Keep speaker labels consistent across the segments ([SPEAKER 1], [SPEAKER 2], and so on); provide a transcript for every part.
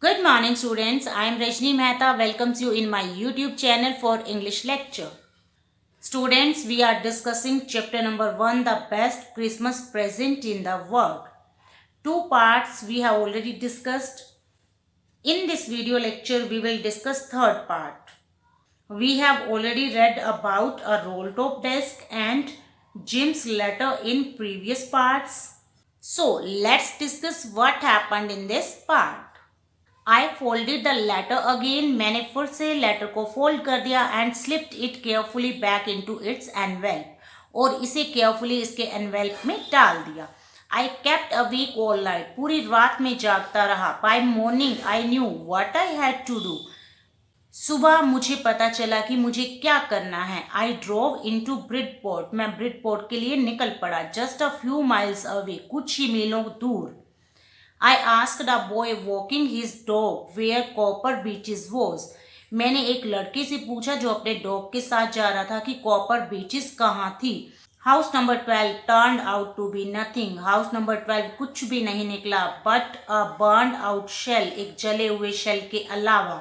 [SPEAKER 1] Good morning, students. I am Rajni Mehta. Welcomes you in my YouTube channel for English lecture. Students, we are discussing chapter number 1, the best Christmas present in the world. Two parts we have already discussed. In this video lecture, we will discuss third part. We have already read about a roll top desk and Jim's letter in previous parts. So, let's discuss what happened in this part. I folded the letter again. मैंने फिर से letter को fold कर दिया and slipped it carefully back into its envelope और इसे carefully इसके envelope में डाल दिया. I kept awake all night. पूरी रात में जागता रहा. By morning I knew what I had to do. सुबह मुझे पता चला कि मुझे क्या करना है. I drove into Bridport. मैं ब्रिडपोर्ट के लिए निकल पड़ा. Just a few miles away. कुछ ही मीलों दूर. I asked a boy walking his dog where Copper Beaches was. मैंने एक लड़के से पूछा जो अपने डॉग के साथ जा रहा था कि कॉपर बीचेस कहाँ थी. House number 12 turned out to be nothing. House number 12 कुछ भी नहीं निकला but a burned out shell. एक जले हुए शेल के अलावा.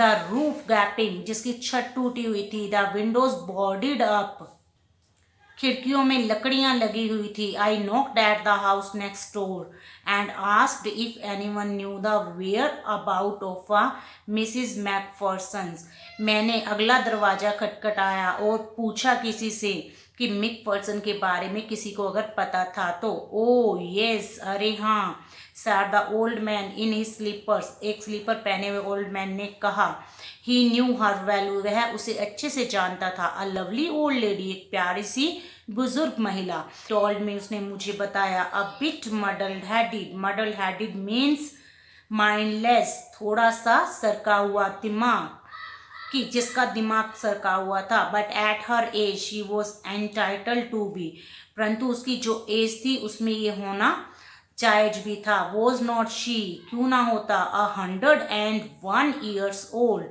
[SPEAKER 1] The roof gaping. जिसकी छत टूटी हुई थी. The windows boarded up. खिड़कियों में लकड़ियां लगी हुई थी. I knocked at the house next door and asked if anyone knew the whereabouts of a Mrs McPhersons. मैंने अगला दरवाजा खटखटाया और पूछा किसी से कि मैकफर्सन के बारे में किसी को अगर पता था तो. ओ येस, अरे हाँ, said the old man in his slippers. एक स्लीपर पहने हुए ओल्ड मैन ने कहा. He knew her value. वह उसे अच्छे से जानता था. A lovely old lady. एक प्यारी सी बुजुर्ग महिला. टोल्ड में उसने मुझे बताया. A bit muddled headed. Muddled headed means mindless. थोड़ा सा सरका हुआ दिमाग, कि जिसका दिमाग सरका हुआ था. But at her age she was entitled to be. परंतु उसकी जो एज थी उसमें ये होना जायज भी था. Was not she. क्यों ना होता. 101 years old.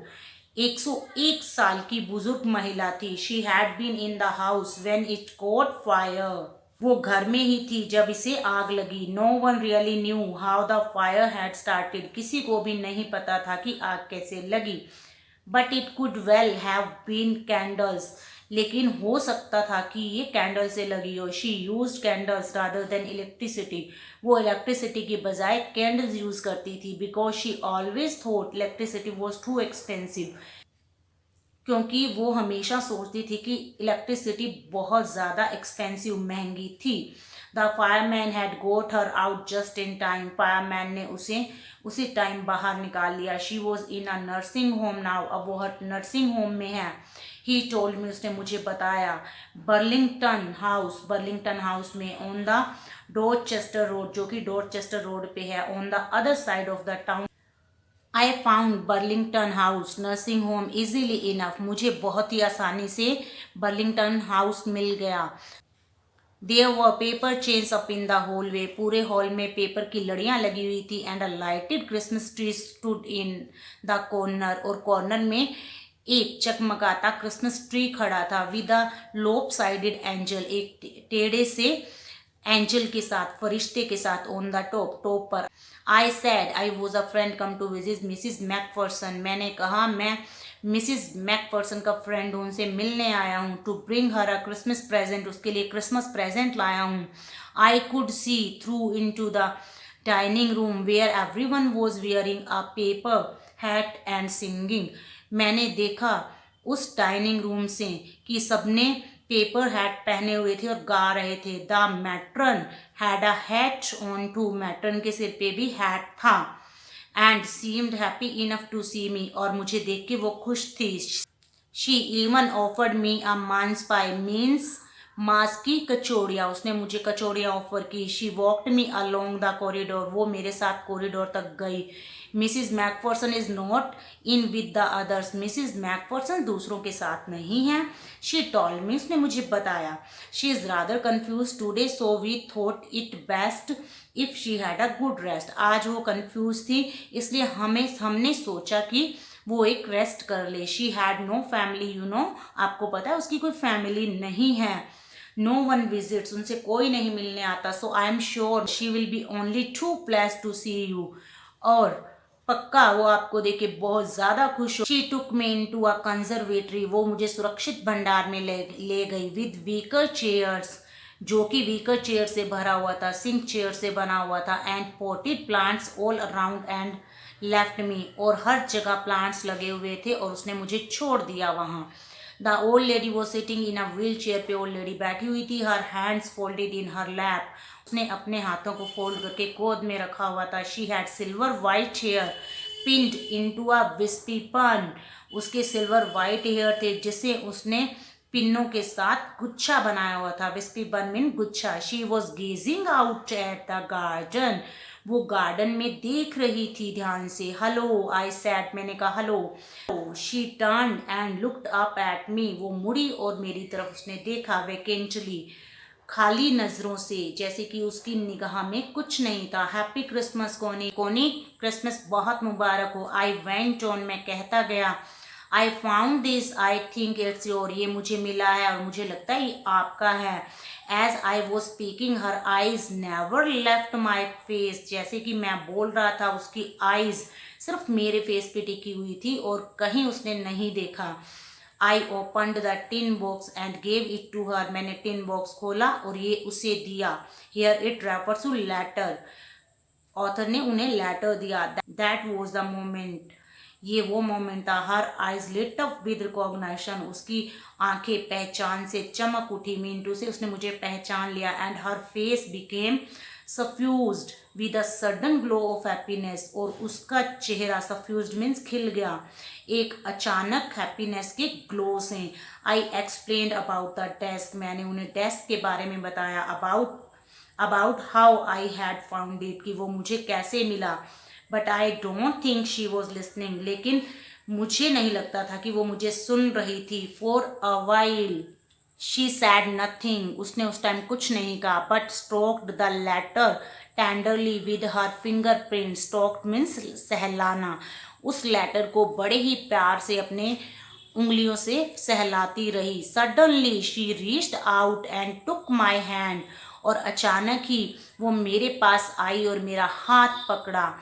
[SPEAKER 1] 101 साल की बुजुर्ग महिला थी. She had been in the house when it caught fire. वो घर में ही थी जब इसे आग लगी. No one really knew how the fire had started. किसी को भी नहीं पता था कि आग कैसे लगी. But it could well have been candles. लेकिन हो सकता था कि ये कैंडल से लगी हो. She used candles rather than electricity. वो इलेक्ट्रिसिटी की बजाय कैंडल्स यूज करती थी. Because she always thought electricity was too expensive. क्योंकि वो हमेशा सोचती थी कि इलेक्ट्रिसिटी बहुत ज़्यादा एक्सपेंसिव, महंगी थी. The fireman had got her out just in time. Fireman ने उसे उसी टाइम बाहर निकाल लिया. She was in a nursing home now. अब वो नर्सिंग होम में है. He told me. उसने मुझे बताया. Burlington House. बर्लिंगटन हाउस में ऑन द डॉर्चेस्टर रोड, जो कि डॉर्चेस्टर रोड पे है, on the other side of the town. I found Burlington House nursing home easily enough. मुझे बहुत ही आसानी से बर्लिंगटन हाउस मिल गया. There were paper chains up in the hallway. पूरे हॉल में पेपर की लड़ियां लगी हुई थी. And a lighted Christmas tree stood in the corner. और कॉर्नर में एक चकमकाता क्रिसमस ट्री खड़ा था. विद अ लोप साइडेड एंजल. एक टेढ़े से एंजल के साथ, फरिश्ते के साथ. ऑन द टॉप पर. I said I was a friend come to visit Mrs McPherson. मैंने कहा मैं मिसिज मैकफर्सन का फ्रेंड हूँ, उनसे मिलने आया हूँ. To bring her a Christmas present. उसके लिए क्रिसमस प्रेजेंट लाया हूँ. I could see through into the dining room where everyone was wearing a paper hat and singing. मैंने देखा उस डाइनिंग रूम से कि सबने पेपर हैट पहने हुए थे और गा रहे थे. The matron had a hat on too. Matron के सिर पे भी हैट था. And seemed happy enough to see me. और मुझे देख के वो खुश थी. She even offered me a mince pie. Means मांस की कचौड़ियाँ. उसने मुझे कचौड़ियाँ ऑफर की. She walked me along the corridor. वो मेरे साथ कॉरिडोर तक गई. Mrs McPherson is not in with the others. Mrs Macpherson दूसरों के साथ नहीं है. She told me. उसने मुझे बताया. She is rather confused today so we thought it best if she had a good rest. आज वो कन्फ्यूज थी इसलिए हमने सोचा कि वो एक रेस्ट कर ले. She had no family you know. आपको पता है उसकी कोई फैमिली नहीं है. No one visits. उनसे कोई नहीं मिलने आता. So I am sure she will be only too pleased to see you. और पक्का वो आपको देख के बहुत ज्यादा खुश हो। She took me into a conservatory, वो मुझे सुरक्षित भंडार में ले गई। विद वीकर चेयर्स, जो कि वीकर चेयर से भरा हुआ था, सिंक चेयर से बना हुआ था। And potted plants all around and left me, और हर जगह प्लांट्स लगे हुए थे और उसने मुझे छोड़ दिया वहां। The old lady was sitting in a wheel chair, पे ओल्ड लेडी बैठी हुई थी। हर हैंड्स फोल्डेड इन हर लैप, उसने अपने हाथों को फोल्ड करके गोद में रखा हुआ था। She had silver white hair pinned into a wispy bun, उसके सिल्वर वाइट हेयर थे जिसे उसने पिन्नों के साथ गुच्छा बनाया हुआ था। विस्पी बन मीन गुच्छा। She was gazing out at the garden, वो गार्डन में देख रही थी ध्यान से। हेलो आई सैड, मैंने कहा hello. She turn and looked up at me, वो मुड़ी और मेरी तरफ उसने देखा। वेकेंटली, खाली नजरों से, जैसे कि उसकी निगाह में कुछ नहीं था। हैप्पी क्रिसमस कोनी, कोनी क्रिसमस बहुत मुबारक हो। आई वेंट ऑन, मैं कहता गया। I found this, I think it's your, ये मुझे मिला है और मुझे लगता है ये आपका है। As I was speaking her eyes never left my face, जैसे कि मैं बोल रहा था उसकी आईज सिर्फ मेरे फेस पे टिकी हुई थी और कहीं उसने नहीं देखा। I opened the tin box and gave it to her, मैंने टिन बॉक्स खोला और ये उसे दिया। Here it refers to letter, author ने उन्हें लेटर दिया। दैट वॉज द मोमेंट, ये वो मोमेंट था। Her eyes lit up with recognition, उसकी आंखें पहचान से चमक उठी। मिंटू से उसने मुझे पहचान लिया। And her face became suffused with a sudden glow of happiness, और उसका चेहरा सफ्यूज्ड मीन्स खिल गया एक अचानक हैप्पीनेस के ग्लो से। आई एक्सप्लेन्ड अबाउट द डेस्क, मैंने उन्हें डेस्क के बारे में बताया। About how I had found it, कि वो मुझे कैसे मिला। But I don't think she was listening, लेकिन मुझे नहीं लगता था कि वो मुझे सुन रही थी। For a while she said nothing, उसने उस टाइम कुछ नहीं कहा। But stroked the letter tenderly with her finger print, stroked means सहलाना, उस लेटर को बड़े ही प्यार से अपने उंगलियों से सहलाती रही। Suddenly she reached out and took my hand, और अचानक ही वो मेरे पास आई और मेरा हाथ पकड़ा।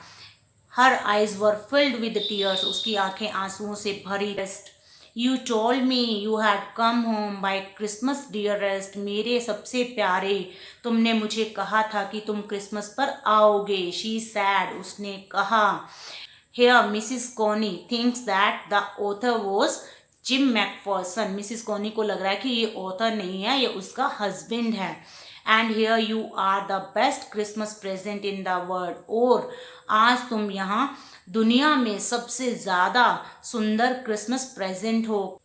[SPEAKER 1] Her eyes were filled with tears, उसकी आंखें आंसुओं से भरी। You told me you had come home by Christmas dearest, मेरे सबसे प्यारे, तुमने मुझे कहा था कि तुम क्रिसमस पर आओगे। शी सैड, उसने कहा। Here, मिसिस कोनी thinks that the author was gym Macpherson, Mrs कोनी को लग रहा है कि ये ऑथर नहीं है, ये उसका हस्बैंड है। And here you are the best Christmas present in the world, और आज तुम यहाँ दुनिया में सबसे ज़्यादा सुंदर क्रिसमस प्रेजेंट हो।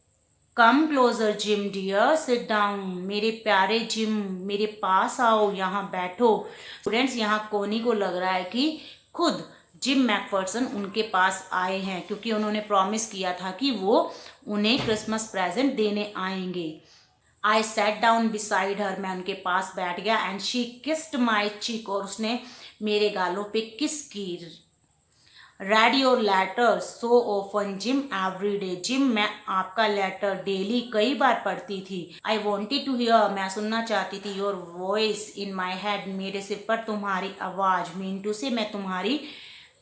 [SPEAKER 1] Come closer Jim dear, sit down, मेरे प्यारे जिम मेरे पास आओ, यहाँ बैठो। स्टूडेंट्स, यहाँ कोनी को लग रहा है कि खुद जिम मैकफर्सन उनके पास आए हैं, क्योंकि उन्होंने प्रॉमिस किया था कि वो उन्हें क्रिसमस प्रेजेंट देने आएंगे। आई सेट डाउन बिसाइड हर, मैं उनके पास बैठ गया। एंड शी किस्ड माई चिक, और उसने मेरे गालों पे किस की। Read your letter so often Jim every day, Jim मैं आपका लेटर डेली कई बार पढ़ती थी। आई वॉन्टेड टू हियर, मैं सुनना चाहती थी। Your voice in my head, मेरे सिर पर तुम्हारी आवाज़। मीनटू से मैं तुम्हारी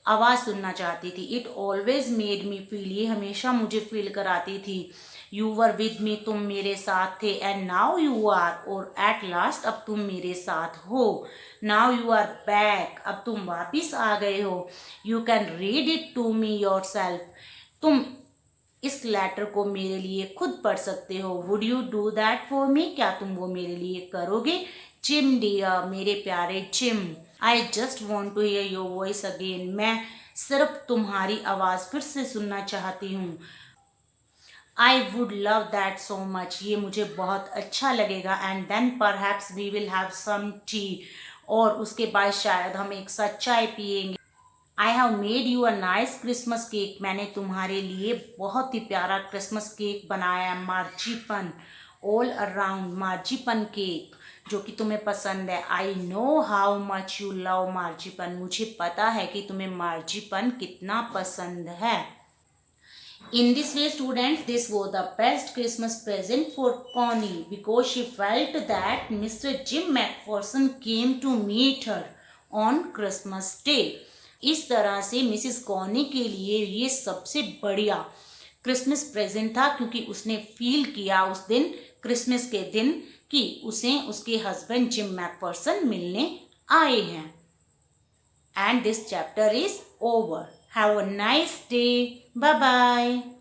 [SPEAKER 1] आवाज़ सुनना चाहती थी। It always made me feel, ये हमेशा मुझे फील कराती थी। यू वर विद मी, तुम मेरे साथ थे। एंड नाउ यू आर, और एट लास्ट अब तुम मेरे साथ हो। नाउ यू आर बैक, अब तुम वापिस आ गए हो। You can read it to me yourself, तुम इस लेटर को मेरे लिए खुद पढ़ सकते हो। Would you do that for me, क्या तुम वो मेरे लिए करोगे। जिम डियर, मेरे प्यारे Jim, I just want to hear your voice again, मैं सिर्फ तुम्हारी आवाज़ फिर से सुनना चाहती हूँ। I would love that so much, ये मुझे बहुत अच्छा लगेगा। And then perhaps we will have some tea, और उसके बाद शायद हम एक साथ चाय पियेंगे। I have made you a nice Christmas cake, मैंने तुम्हारे लिए बहुत ही प्यारा क्रिसमस केक बनाया है। Marzipan all around, marzipan cake जो कि तुम्हें पसंद है। I know how much you love marzipan, मुझे पता है कि तुम्हें मार्जीपन कितना पसंद है। In this way, students, this was the best Christmas present for Connie, because she felt that Mr. Jim McPherson came to meet her on Christmas Day. इस तरह से मिसिस कॉनी के लिए ये सबसे बढ़िया क्रिसमस प्रेजेंट था, क्योंकि उसने फील किया उस दिन, क्रिसमस के दिन, कि उसे उसके हस्बैंड जिम मैकफर्सन मिलने आए हैं। And this chapter is over. Have a nice day. Bye bye.